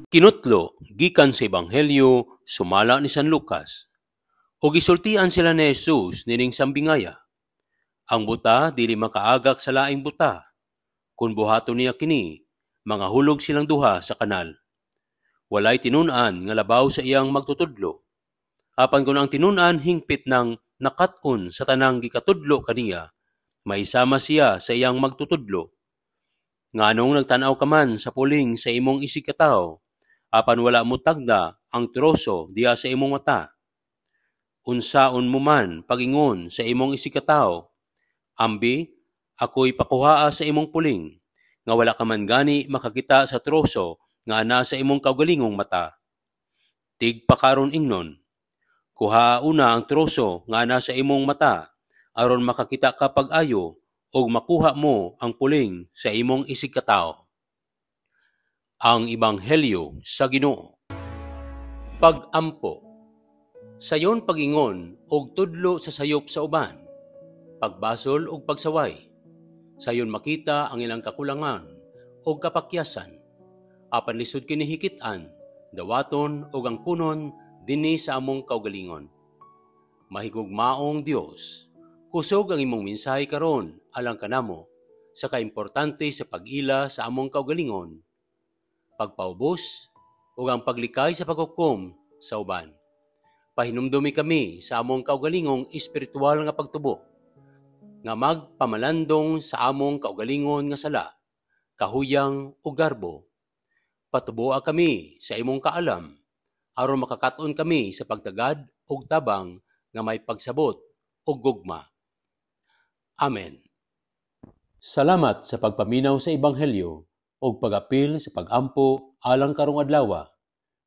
Kinutlo gikan sa Ebanghelyo sumala ni San Lucas. O gisultian sila ni Jesus nining sambingaya. Ang buta dili makaagak sa laing buta. Kung buhaton niya kini, mga hulog silang duha sa kanal. Walay tinun-an nga labaw sa iyang magtutudlo. Apan kung ang tinun-an hingpit ng nakat-on sa tanang gikatudlo kaniya, maisama siya sa iyang magtutudlo. Nganong nagtanaw ka man sa puling sa imong isig katawo, apan wala mo tagda ang troso diha sa imong mata. Unsaon mo man pagingon sa imong isig katawo, ambi, ako'y pakuhaa sa imong puling, nga wala ka man gani makakita sa troso nga ana sa imong kaugalingong mata. Tigpakaron ingnon, kuha una ang troso nga ana sa imong mata, aron makakita ka pag-ayo, o makuha mo ang puling sa imong isig katawo. Ang Ebanghelyo sa Ginoo. Pag-ampo. Sayon pagingon og tudlo sa sayop sa uban, pagbasol og pagsaway. Sayon makita ang ilang kakulangan og kapakyasan. Apan lisod kini hikit-an, dawaton og ang kunon dinhi sa among kaugalingon. Mahigugmaong Dios, kusog ang imong mensahe karon alang kanamo sa kaimportante sa pag-ila sa among kaugalingon, pagpaubos ug ang paglikay sa paghukom sa uban. Pahinumdumi kami sa among kaugalingong espiritual nga pagtubo, nga magpamalandong sa among kaugalingon nga sala, kahuyang o garbo. Patuboa kami sa imong kaalam, aron makakaton kami sa pagtagad og tabang nga may pagsabot og gugma. Amen. Salamat sa pagpaminaw sa Ebanghelyo o pag-apil sa pag-ampo alang karong adlaw.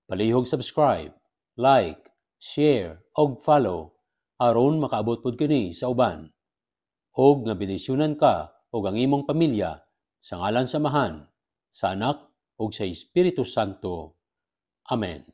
Palihog subscribe, like, share, og follow aron makaabot pud kini sa uban. Og nga bendisyonan ka og ang imong pamilya sa ngalan sa Amahan, sa Anak ug sa Espiritu Santo. Amen.